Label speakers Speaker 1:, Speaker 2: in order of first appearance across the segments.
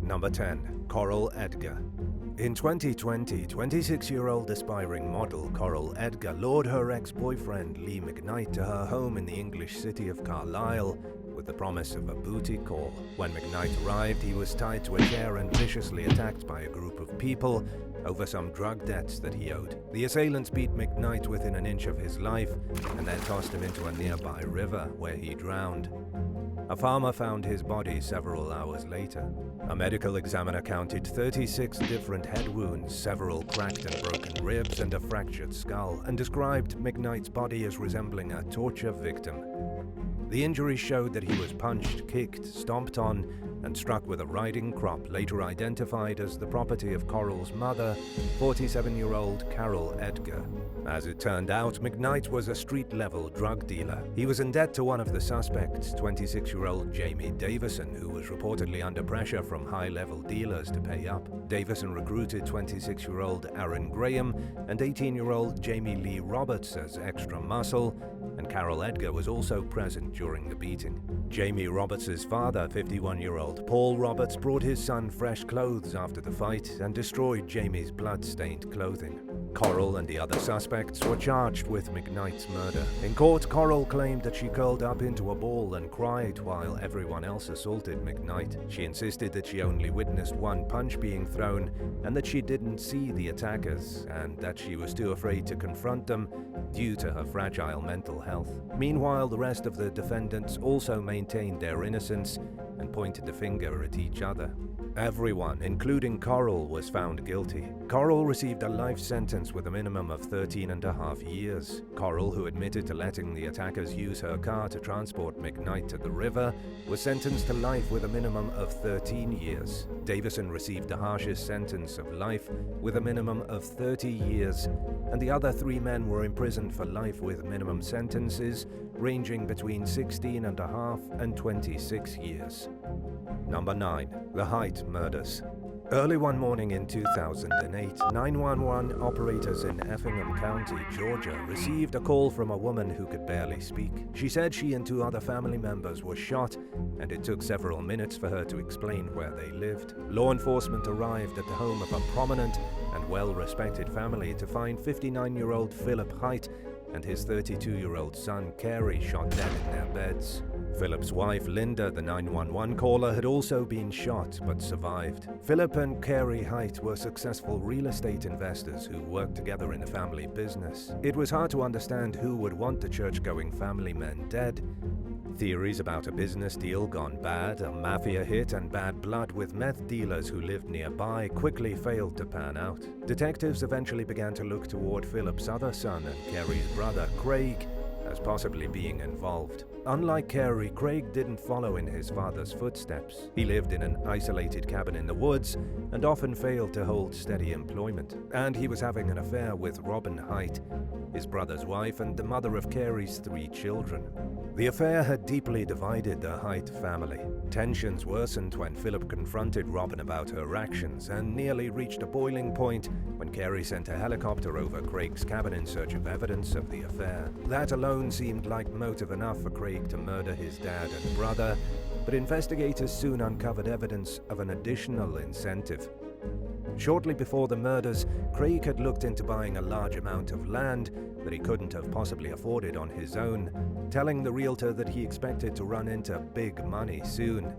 Speaker 1: Number 10. Coral Edgar. In 2020, 26-year-old aspiring model Coral Edgar lured her ex-boyfriend Lee McKnight to her home in the English city of Carlisle with the promise of a booty call. When McKnight arrived, he was tied to a chair and viciously attacked by a group of people over some drug debts that he owed. The assailants beat McKnight within an inch of his life and then tossed him into a nearby river where he drowned. A farmer found his body several hours later. A medical examiner counted 36 different head wounds, several cracked and broken ribs, and a fractured skull, and described McKnight's body as resembling a torture victim. The injuries showed that he was punched, kicked, stomped on, and struck with a riding crop, later identified as the property of Coral's mother, 47-year-old Carol Edgar. As it turned out, McKnight was a street-level drug dealer. He was in debt to one of the suspects, 26-year-old Jamie Davison, who was reportedly under pressure from high-level dealers to pay up. Davison recruited 26-year-old Aaron Graham and 18-year-old Jamie Lee Roberts as extra muscle, and Carol Edgar was also present during the beating. Jamie Roberts' father, 51-year-old Paul Roberts, brought his son fresh clothes after the fight and destroyed Jamie's blood-stained clothing. Coral and the other suspects were charged with McKnight's murder. In court, Coral claimed that she curled up into a ball and cried while everyone else assaulted McKnight. She insisted that she only witnessed one punch being thrown and that she didn't see the attackers, and that she was too afraid to confront them due to her fragile mental health. Meanwhile, the rest of the defendants also maintained their innocence and pointed the finger at each other. Everyone, including Coral, was found guilty. Coral received a life sentence with a minimum of 13.5 years. Coral, who admitted to letting the attackers use her car to transport McKnight to the river, was sentenced to life with a minimum of 13 years. Davison received the harshest sentence of life with a minimum of 30 years, and the other 3 men were imprisoned for life with minimum sentences ranging between 16.5 and 26 years. Number 9. The Height Murders. Early one morning in 2008, 911 operators in Effingham County, Georgia, received a call from a woman who could barely speak. She said she and 2 other family members were shot, and it took several minutes for her to explain where they lived. Law enforcement arrived at the home of a prominent and well-respected family to find 59-year-old Philip Height and his 32-year-old son Carey shot dead in their beds. Philip's wife, Linda, the 911 caller, had also been shot but survived. Philip and Carey Height were successful real estate investors who worked together in the family business. It was hard to understand who would want the church-going family men dead. Theories about a business deal gone bad, a mafia hit, and bad blood with meth dealers who lived nearby quickly failed to pan out. Detectives eventually began to look toward Philip's other son and Carey's brother, Craig, as possibly being involved. Unlike Carey, Craig didn't follow in his father's footsteps. He lived in an isolated cabin in the woods and often failed to hold steady employment. And he was having an affair with Robin Height, his brother's wife and the mother of Carey's 3 children. The affair had deeply divided the Height family. Tensions worsened when Philip confronted Robin about her actions and nearly reached a boiling point when Carey sent a helicopter over Craig's cabin in search of evidence of the affair. That alone seemed like motive enough for Craig to murder his dad and brother, but investigators soon uncovered evidence of an additional incentive. Shortly before the murders, Craig had looked into buying a large amount of land that he couldn't have possibly afforded on his own, telling the realtor that he expected to run into big money soon.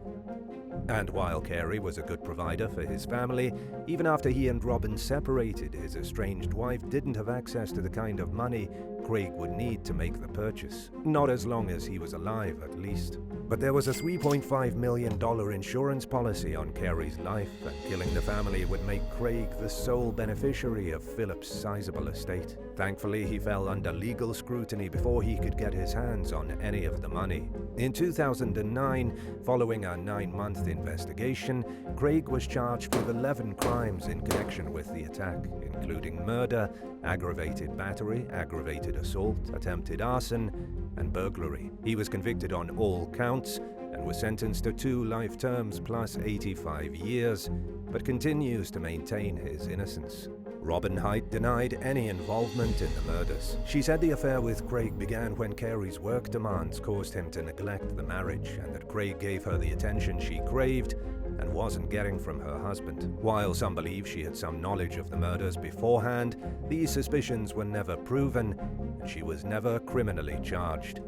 Speaker 1: And while Carey was a good provider for his family, even after he and Robin separated, his estranged wife didn't have access to the kind of money Craig would need to make the purchase. Not as long as he was alive, at least. But there was a $3.5 million insurance policy on Carey's life, and killing the family would make Craig the sole beneficiary of Philip's sizable estate. Thankfully, he fell under legal scrutiny before he could get his hands on any of the money. In 2009, following a 9-month investigation, Craig was charged with 11 crimes in connection with the attack, including murder, aggravated battery, aggravated assault, attempted arson, and burglary. He was convicted on all counts and was sentenced to 2 life terms plus 85 years, but continues to maintain his innocence. Robin Height denied any involvement in the murders. She said the affair with Craig began when Carey's work demands caused him to neglect the marriage, and that Craig gave her the attention she craved and wasn't getting from her husband. While some believe she had some knowledge of the murders beforehand, these suspicions were never proven, and she was never criminally charged.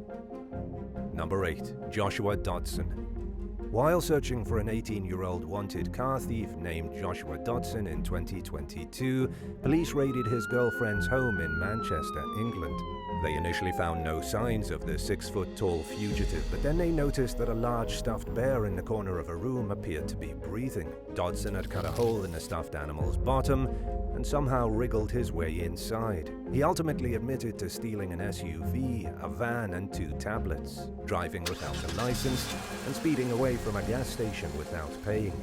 Speaker 1: Number 8. Joshua Dodson. While searching for an 18-year-old wanted car thief named Joshua Dodson in 2022, police raided his girlfriend's home in Manchester, England. They initially found no signs of the 6-foot-tall fugitive, but then they noticed that a large stuffed bear in the corner of a room appeared to be breathing. Dodson had cut a hole in the stuffed animal's bottom and somehow wriggled his way inside. He ultimately admitted to stealing an SUV, a van, and 2 tablets, driving without a license, and speeding away from a gas station without paying.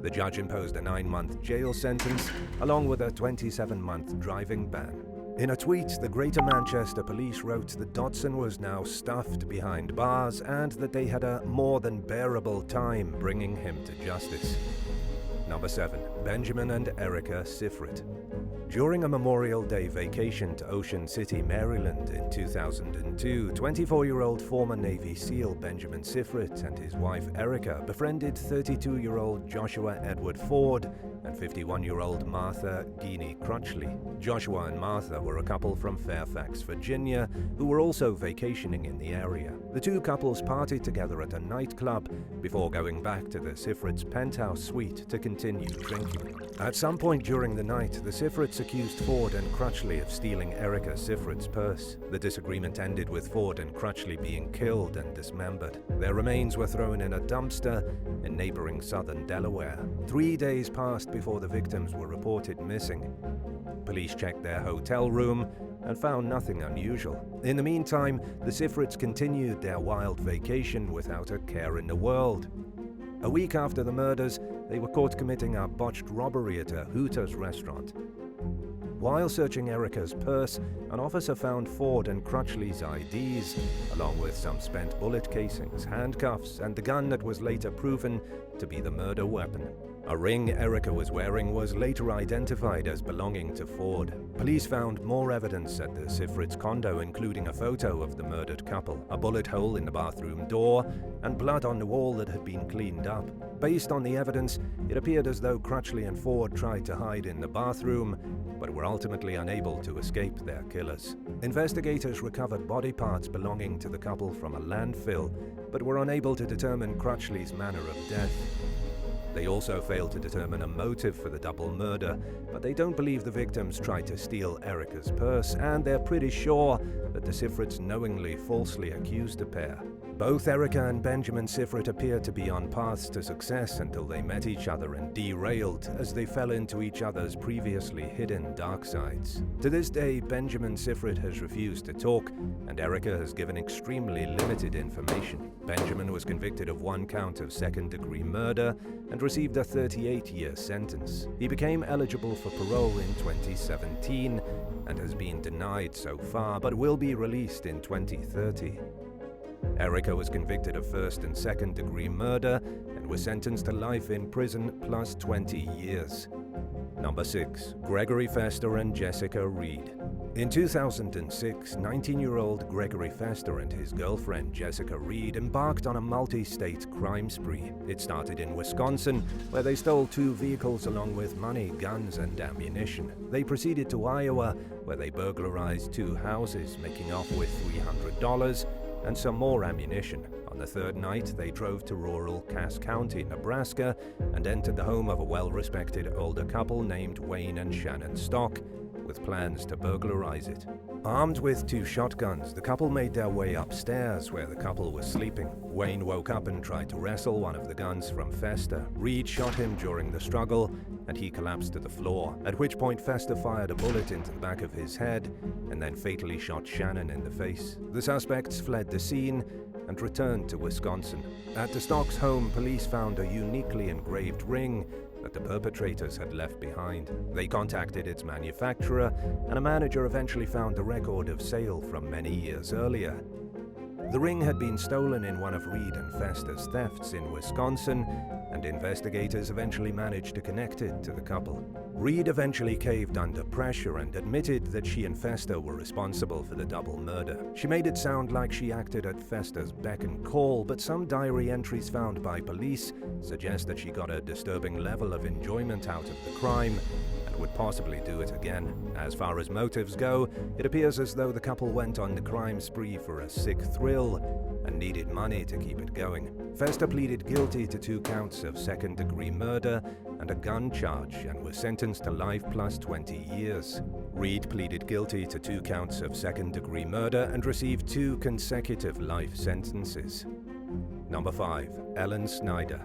Speaker 1: The judge imposed a 9-month jail sentence, along with a 27-month driving ban. In a tweet, the Greater Manchester Police wrote that Dodson was now stuffed behind bars and that they had a more than bearable time bringing him to justice. Number 7. Benjamin and Erica Schiffer. During a Memorial Day vacation to Ocean City, Maryland in 2002, 24-year-old former Navy SEAL Benjamin Schiffer and his wife Erica befriended 32-year-old Joshua Edward Ford and 51-year-old Martha Guinea Crutchley. Joshua and Martha were a couple from Fairfax, Virginia, who were also vacationing in the area. The two couples partied together at a nightclub before going back to the Schiffer's penthouse suite to continue drinking. At some point during the night, the Schiffer's accused Ford and Crutchley of stealing Erica Schiffer's purse. The disagreement ended with Ford and Crutchley being killed and dismembered. Their remains were thrown in a dumpster in neighboring southern Delaware. 3 days passed before the victims were reported missing. Police checked their hotel room and found nothing unusual. In the meantime, the Schiffer's continued their wild vacation without a care in the world. A week after the murders, they were caught committing a botched robbery at a Hooters restaurant. While searching Erica's purse, an officer found Ford and Crutchley's IDs, along with some spent bullet casings, handcuffs, and the gun that was later proven to be the murder weapon. A ring Erica was wearing was later identified as belonging to Ford. Police found more evidence at the Schiffer's condo, including a photo of the murdered couple, a bullet hole in the bathroom door, and blood on the wall that had been cleaned up. Based on the evidence, it appeared as though Crutchley and Ford tried to hide in the bathroom, but were ultimately unable to escape their killers. Investigators recovered body parts belonging to the couple from a landfill, but were unable to determine Crutchley's manner of death. They also failed to determine a motive for the double murder, but they don't believe the victims tried to steal Erica's purse, and they're pretty sure that the Schiffer's knowingly falsely accused the pair. Both Erica and Benjamin Schiffer appeared to be on paths to success until they met each other and derailed as they fell into each other's previously hidden dark sides. To this day, Benjamin Schiffer has refused to talk, and Erica has given extremely limited information. Benjamin was convicted of 1 count of second-degree murder and received a 38-year sentence. He became eligible for parole in 2017 and has been denied so far, but will be released in 2030. Erica was convicted of first and second-degree murder and was sentenced to life in prison plus 20 years. Number 6. Gregory Fester and Jessica Reed. In 2006, 19-year-old Gregory Fester and his girlfriend Jessica Reed embarked on a multi-state crime spree. It started in Wisconsin, where they stole 2 vehicles along with money, guns, and ammunition. They proceeded to Iowa, where they burglarized 2 houses, making off with $300 and some more ammunition. On the 3rd night, they drove to rural Cass County, Nebraska, and entered the home of a well-respected older couple named Wayne and Shannon Stock, with plans to burglarize it. Armed with 2 shotguns, the couple made their way upstairs where the couple was sleeping. Wayne woke up and tried to wrestle one of the guns from Fester. Reed shot him during the struggle, and he collapsed to the floor, at which point Fester fired a bullet into the back of his head and then fatally shot Shannon in the face. The suspects fled the scene and returned to Wisconsin. At the Stocks' home, police found a uniquely engraved ring that the perpetrators had left behind. They contacted its manufacturer, and a manager eventually found the record of sale from many years earlier. The ring had been stolen in one of Reed and Fester's thefts in Wisconsin, and investigators eventually managed to connect it to the couple. Reed eventually caved under pressure and admitted that she and Fester were responsible for the double murder. She made it sound like she acted at Fester's beck and call, but some diary entries found by police suggest that she got a disturbing level of enjoyment out of the crime and would possibly do it again. As far as motives go, it appears as though the couple went on the crime spree for a sick thrill and needed money to keep it going. Fester pleaded guilty to 2 counts of second-degree murder and a gun charge and was sentenced to life plus 20 years. Reed pleaded guilty to 2 counts of second-degree murder and received 2 consecutive life sentences. Number 5. Ellen Snyder.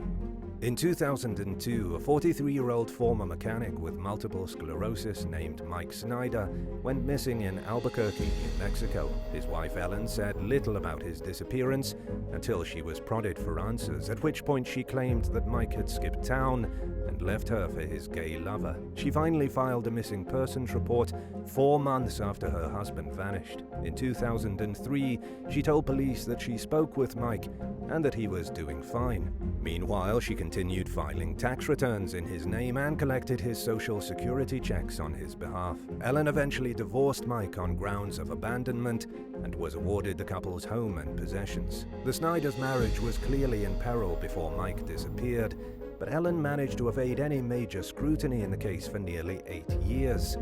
Speaker 1: In 2002, a 43-year-old former mechanic with multiple sclerosis named Mike Snyder went missing in Albuquerque, New Mexico. His wife Ellen said little about his disappearance until she was prodded for answers, at which point she claimed that Mike had skipped town and left her for his gay lover. She finally filed a missing persons report 4 months after her husband vanished. In 2003, she told police that she spoke with Mike and that he was doing fine. Meanwhile, she continued filing tax returns in his name and collected his social security checks on his behalf. Ellen eventually divorced Mike on grounds of abandonment and was awarded the couple's home and possessions. The Snyders' marriage was clearly in peril before Mike disappeared, but Ellen managed to evade any major scrutiny in the case for nearly 8 years.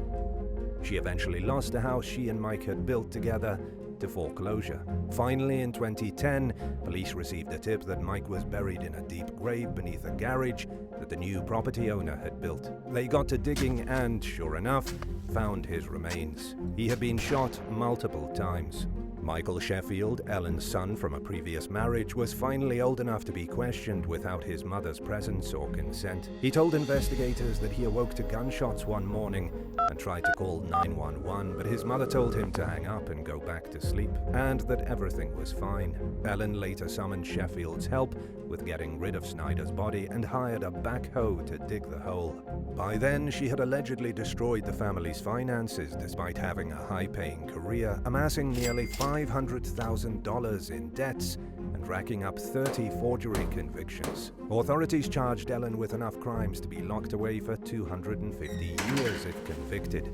Speaker 1: She eventually lost the house she and Mike had built together to foreclosure. Finally, in 2010, police received a tip that Mike was buried in a deep grave beneath a garage that the new property owner had built. They got to digging and, sure enough, found his remains. He had been shot multiple times. Michael Sheffield, Ellen's son from a previous marriage, was finally old enough to be questioned without his mother's presence or consent. He told investigators that he awoke to gunshots one morning and tried to call 911, but his mother told him to hang up and go back to sleep, and that everything was fine. Ellen later summoned Sheffield's help with getting rid of Snyder's body and hired a backhoe to dig the hole. By then, she had allegedly destroyed the family's finances despite having a high-paying career, amassing nearly $500,000 in debts and racking up 30 forgery convictions. Authorities charged Ellen with enough crimes to be locked away for 250 years if convicted.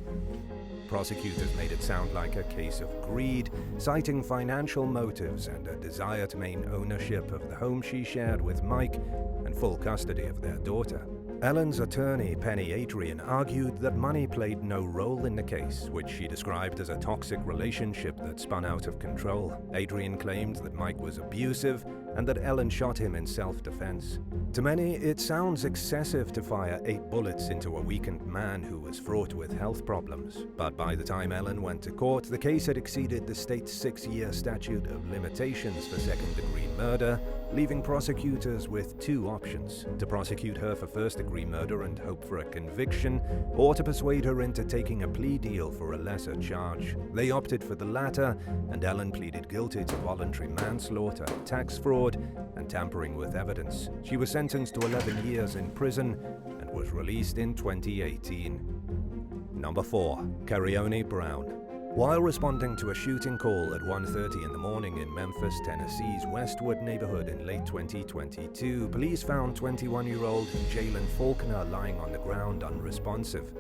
Speaker 1: Prosecutors made it sound like a case of greed, citing financial motives and a desire to maintain ownership of the home she shared with Mike and full custody of their daughter. Ellen's attorney, Penny Adrian, argued that money played no role in the case, which she described as a toxic relationship that spun out of control. Adrian claimed that Mike was abusive and that Ellen shot him in self-defense. To many, it sounds excessive to fire 8 bullets into a weakened man who was fraught with health problems. But by the time Ellen went to court, the case had exceeded the state's 6-year statute of limitations for second-degree murder, leaving prosecutors with 2 options: to prosecute her for first-degree murder and hope for a conviction, or to persuade her into taking a plea deal for a lesser charge. They opted for the latter, and Ellen pleaded guilty to voluntary manslaughter, tax fraud, and tampering with evidence. She was sentenced to 11 years in prison and was released in 2018. Number 4. Carione Brown. While responding to a shooting call at 1:30 in the morning in Memphis, Tennessee's Westwood neighborhood in late 2022, police found 21-year-old Jalen Faulkner lying on the ground unresponsive.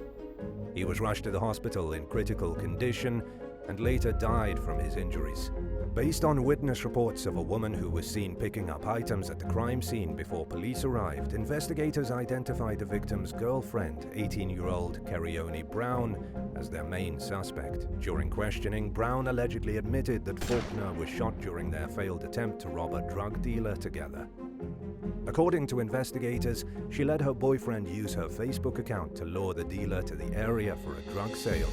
Speaker 1: He was rushed to the hospital in critical condition and later died from his injuries. Based on witness reports of a woman who was seen picking up items at the crime scene before police arrived, investigators identified the victim's girlfriend, 18-year-old Carione Brown, as their main suspect. During questioning, Brown allegedly admitted that Faulkner was shot during their failed attempt to rob a drug dealer together. According to investigators, she let her boyfriend use her Facebook account to lure the dealer to the area for a drug sale.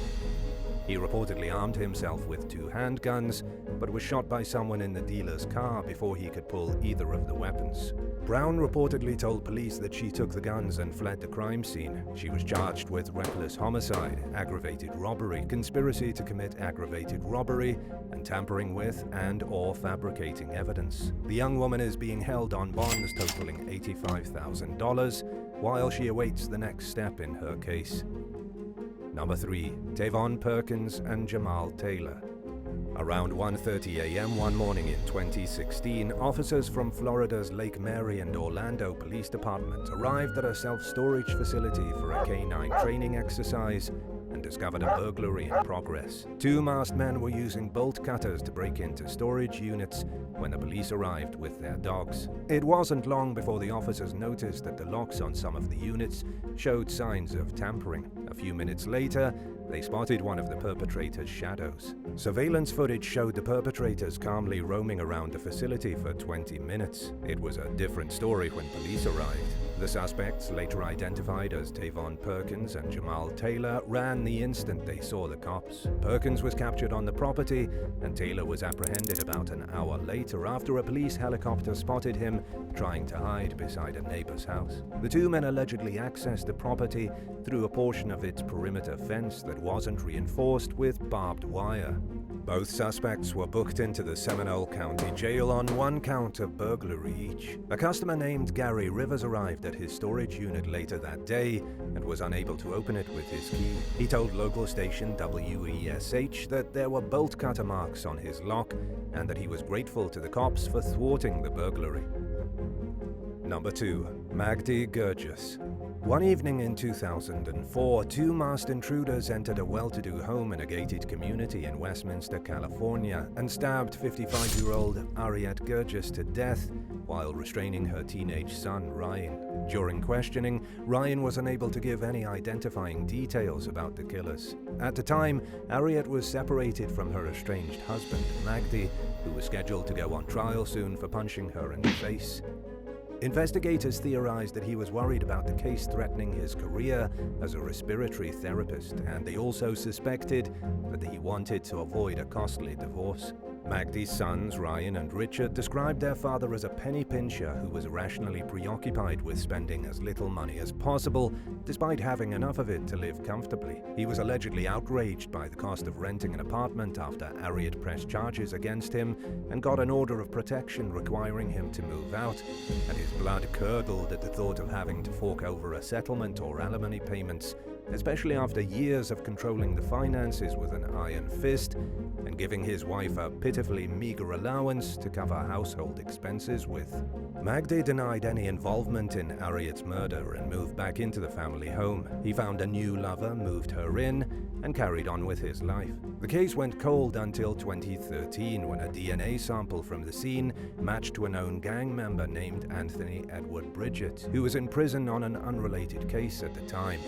Speaker 1: He reportedly armed himself with 2 handguns, but was shot by someone in the dealer's car before he could pull either of the weapons. Brown reportedly told police that she took the guns and fled the crime scene. She was charged with reckless homicide, aggravated robbery, conspiracy to commit aggravated robbery, and tampering with and/or fabricating evidence. The young woman is being held on bonds totaling $85,000 while she awaits the next step in her case. Number 3. Tavon, Perkins, and Jamal Taylor. Around 1:30 a.m. one morning in 2016, officers from Florida's Lake Mary and Orlando Police Department arrived at a self-storage facility for a canine training exercise and discovered a burglary in progress. Two masked men were using bolt cutters to break into storage units when the police arrived with their dogs. It wasn't long before the officers noticed that the locks on some of the units showed signs of tampering. A few minutes later, they spotted one of the perpetrator's shadows. Surveillance footage showed the perpetrators calmly roaming around the facility for 20 minutes. It was a different story when police arrived. The suspects, later identified as Tavon Perkins and Jamal Taylor, ran the instant they saw the cops. Perkins was captured on the property, and Taylor was apprehended about an hour later after a police helicopter spotted him trying to hide beside a neighbor's house. The two men allegedly accessed the property through a portion of its perimeter fence that wasn't reinforced with barbed wire. Both suspects were booked into the Seminole County Jail on one count of burglary each. A customer named Gary Rivers arrived at his storage unit later that day and was unable to open it with his key. He told local station WESH that there were bolt cutter marks on his lock and that he was grateful to the cops for thwarting the burglary. Number 2. Magdages. One evening in 2004, two masked intruders entered a well-to-do home in a gated community in Westminster, California, and stabbed 55-year-old Edgar to death while restraining her teenage son, Ryan. During questioning, Ryan was unable to give any identifying details about the killers. At the time, Harriet was separated from her estranged husband, Magdi, who was scheduled to go on trial soon for punching her in the face. Investigators theorized that he was worried about the case threatening his career as a respiratory therapist, and they also suspected that he wanted to avoid a costly divorce. Magdages Sons, Ryan and Richard, described their father as a penny pincher who was irrationally preoccupied with spending as little money as possible, despite having enough of it to live comfortably. He was allegedly outraged by the cost of renting an apartment after Harriet pressed charges against him and got an order of protection requiring him to move out, and his blood curdled at the thought of having to fork over a settlement or alimony payments, especially after years of controlling the finances with an iron fist and giving his wife a pitifully meager allowance to cover household expenses with. Magdages denied any involvement in Harriet's murder and moved back into the family home. He found a new lover, moved her in, and carried on with his life. The case went cold until 2013 when a DNA sample from the scene matched to a known gang member named Anthony Edward Bridget, who was in prison on an unrelated case at the time.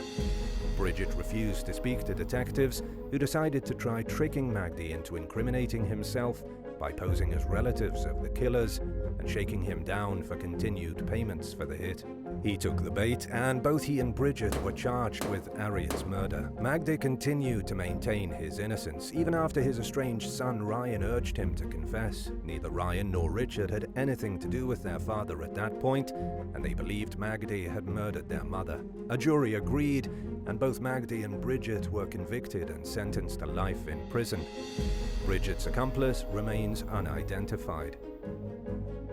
Speaker 1: Bridget refused to speak to detectives, who decided to try tricking Magdages into incriminating himself by posing as relatives of the killers and shaking him down for continued payments for the hit. He took the bait, and both he and Bridget were charged with Harriet's murder. Magdages continued to maintain his innocence, even after his estranged son Ryan urged him to confess. Neither Ryan nor Richard had anything to do with their father at that point, and they believed Magdages had murdered their mother. A jury agreed, and both Magdages and Bridget were convicted and sentenced to life in prison. Bridget's accomplice remains unidentified.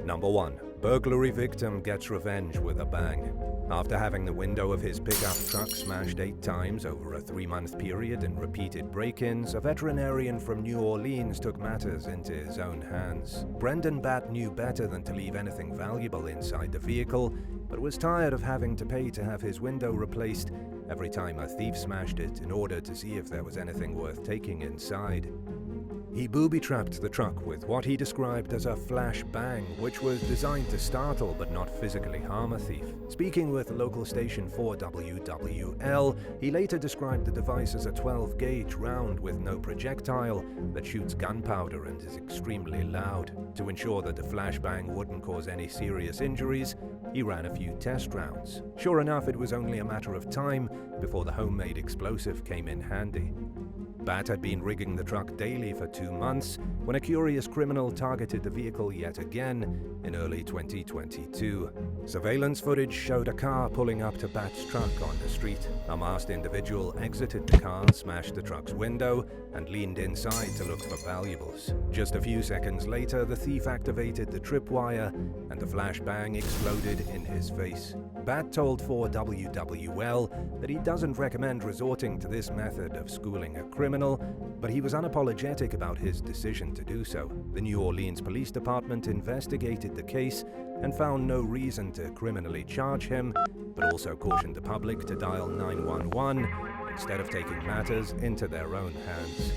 Speaker 1: Number 1. Burglary victim gets revenge with a bang. After having the window of his pickup truck smashed 8 times over a 3-month period in repeated break-ins, a veterinarian from New Orleans took matters into his own hands. Brendan Batt knew better than to leave anything valuable inside the vehicle, but was tired of having to pay to have his window replaced every time a thief smashed it in order to see if there was anything worth taking inside. He booby-trapped the truck with what he described as a flash bang, which was designed to startle but not physically harm a thief. Speaking with local station 4WWL, he later described the device as a 12-gauge round with no projectile that shoots gunpowder and is extremely loud. To ensure that the flashbang wouldn't cause any serious injuries, he ran a few test rounds. Sure enough, it was only a matter of time before the homemade explosive came in handy. Batt had been rigging the truck daily for 2 months when a curious criminal targeted the vehicle yet again in early 2022. Surveillance footage showed a car pulling up to Batt's truck on the street. A masked individual exited the car, smashed the truck's window, and leaned inside to look for valuables. Just a few seconds later, the thief activated the tripwire and the flashbang exploded in his face. Batt told 4WWL that he doesn't recommend resorting to this method of schooling a criminal, criminal, but he was unapologetic about his decision to do so. The New Orleans Police Department investigated the case and found no reason to criminally charge him, but also cautioned the public to dial 911 instead of taking matters into their own hands.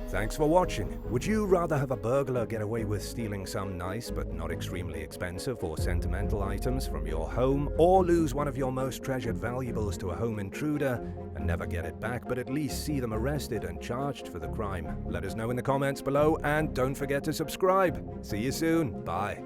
Speaker 1: Thanks for watching. Would you rather have a burglar get away with stealing some nice but not extremely expensive or sentimental items from your home, or lose one of your most treasured valuables to a home intruder and never get it back, but at least see them arrested and charged for the crime? Let us know in the comments below, and don't forget to subscribe. See you soon. Bye.